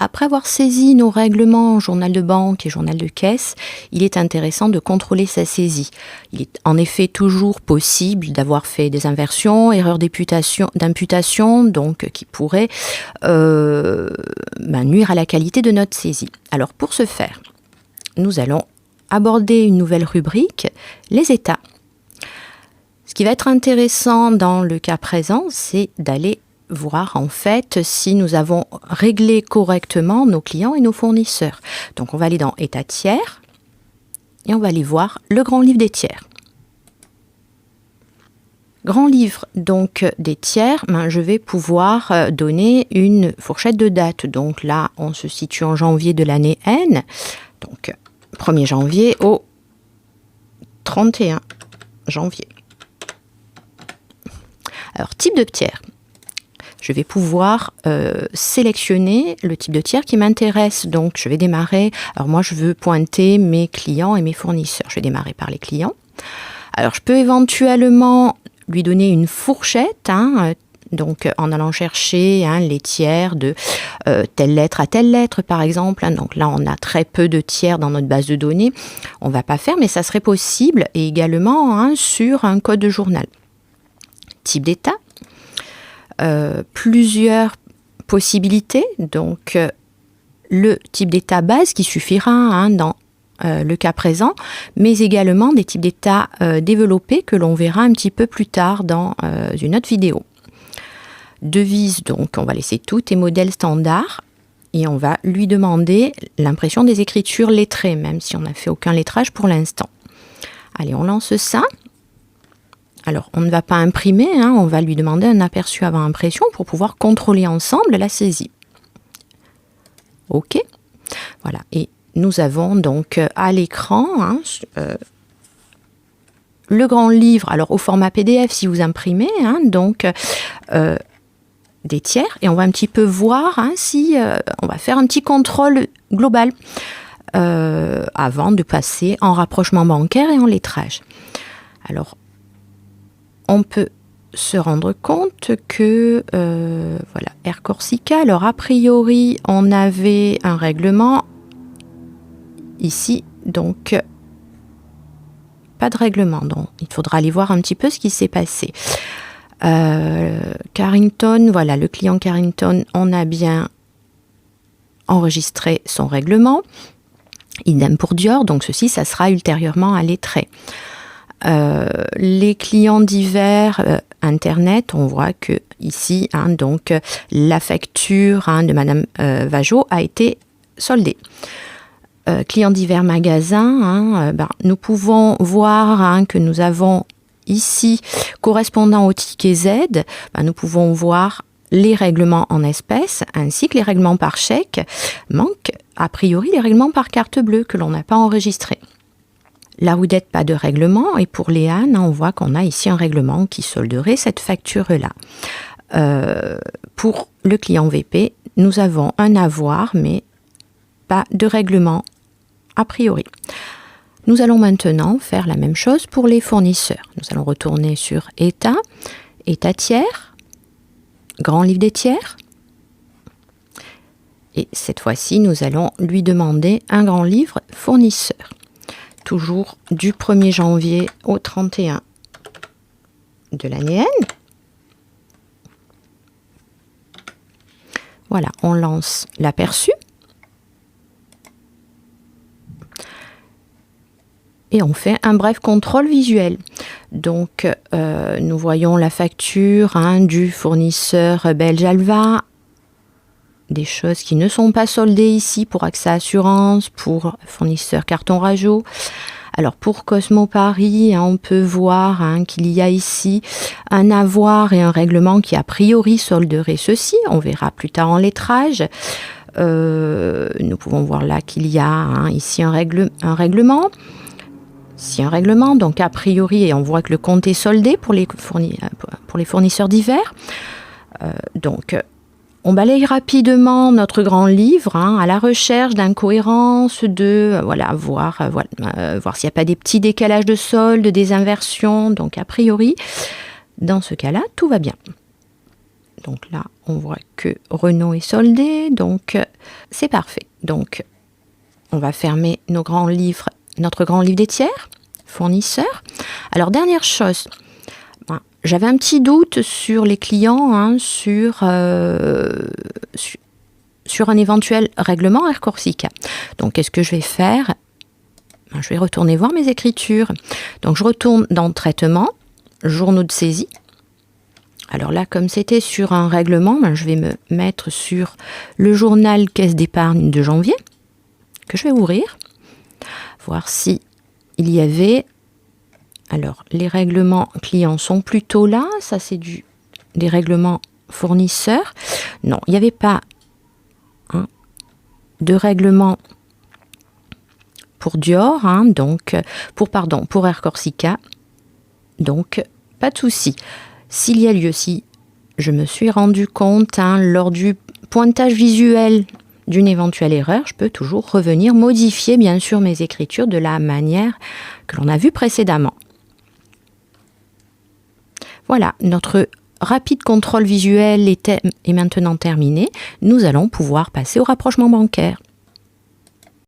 Après avoir saisi nos règlements, journal de banque et journal de caisse, il est intéressant de contrôler sa saisie. Il est en effet toujours possible d'avoir fait des inversions, erreurs d'imputation, donc qui pourraient nuire à la qualité de notre saisie. Alors pour ce faire, nous allons aborder une nouvelle rubrique, les états. Ce qui va être intéressant dans le cas présent, c'est d'aller voir en fait si nous avons réglé correctement nos clients et nos fournisseurs. Donc on va aller dans état tiers et on va aller voir le grand livre des tiers. Grand livre donc des tiers, je vais pouvoir donner une fourchette de date. Donc là, on se situe en janvier de l'année N, donc 1er janvier au 31 janvier. Alors, type de tiers. Je vais pouvoir sélectionner le type de tiers qui m'intéresse. Donc, je vais démarrer. Alors, moi, je veux pointer mes clients et mes fournisseurs. Je vais démarrer par les clients. Alors, je peux éventuellement lui donner une fourchette, donc en allant chercher les tiers de telle lettre à telle lettre, par exemple. Donc là, on a très peu de tiers dans notre base de données. On ne va pas faire, mais ça serait possible. Et également sur un code de journal. Type d'état. Plusieurs possibilités. Donc, le type d'état base qui suffira dans le cas présent, mais également des types d'état développés que l'on verra un petit peu plus tard dans une autre vidéo. Devise, donc, on va laisser tout et modèle standard et on va lui demander l'impression des écritures lettrées, même si on n'a fait aucun lettrage pour l'instant. Allez, on lance ça. Alors, on ne va pas imprimer, on va lui demander un aperçu avant impression pour pouvoir contrôler ensemble la saisie. OK. Voilà. Et nous avons donc à l'écran le grand livre, alors au format PDF si vous imprimez, des tiers. Et on va un petit peu voir si on va faire un petit contrôle global avant de passer en rapprochement bancaire et en lettrage. Alors, on peut se rendre compte que, Air Corsica, alors a priori, on avait un règlement ici, donc pas de règlement. Donc, il faudra aller voir un petit peu ce qui s'est passé. Carrington, voilà, le client Carrington, on a bien enregistré son règlement. Idem pour Dior, donc ceci, ça sera ultérieurement à lettré. Les clients divers Internet, on voit que ici, donc la facture de Madame Vajot a été soldée. Clients divers magasins, nous pouvons voir que nous avons ici, correspondant au ticket Z, nous pouvons voir les règlements en espèces ainsi que les règlements par chèque. Manque a priori les règlements par carte bleue que l'on n'a pas enregistrés. La Roudette, pas de règlement. Et pour Léane, on voit qu'on a ici un règlement qui solderait cette facture-là. Pour le client VP, nous avons un avoir, mais pas de règlement a priori. Nous allons maintenant faire la même chose pour les fournisseurs. Nous allons retourner sur État, État tiers, Grand livre des tiers. Et cette fois-ci, nous allons lui demander un grand livre fournisseur. Toujours du 1er janvier au 31 de l'année N. Voilà, on lance l'aperçu. Et on fait un bref contrôle visuel. Donc, nous voyons la facture du fournisseur belge Alva. Des choses qui ne sont pas soldées ici pour AXA Assurance, pour fournisseur Carton Rajo. Alors pour Cosmo Paris, on peut voir qu'il y a ici un avoir et un règlement qui a priori solderait ceci. On verra plus tard en lettrage. Nous pouvons voir là qu'il y a ici un règlement. Ici un règlement, donc a priori, et on voit que le compte est soldé pour les fournisseurs divers. On balaye rapidement notre grand livre à la recherche d'incohérences, voir s'il n'y a pas des petits décalages de solde, des inversions. Donc, a priori, dans ce cas-là, tout va bien. Donc là, on voit que Renault est soldé, donc c'est parfait. Donc, on va fermer notre grand livre des tiers, fournisseurs. Alors, dernière chose, j'avais un petit doute sur les clients, sur un éventuel règlement Air Corsica. Donc, qu'est-ce que je vais faire? Je vais retourner voir mes écritures. Donc, je retourne dans Traitement, Journaux de saisie. Alors là, comme c'était sur un règlement, je vais me mettre sur le journal Caisse d'épargne de janvier, que je vais ouvrir, voir si il y avait... Alors, les règlements clients sont plutôt là, ça c'est des règlements fournisseurs. Non, il n'y avait pas de règlement pour Dior, donc pour Air Corsica, donc pas de souci. S'il y a lieu, si je me suis rendu compte lors du pointage visuel d'une éventuelle erreur, je peux toujours revenir modifier bien sûr mes écritures de la manière que l'on a vu précédemment. Voilà, notre rapide contrôle visuel est maintenant terminé. Nous allons pouvoir passer au rapprochement bancaire.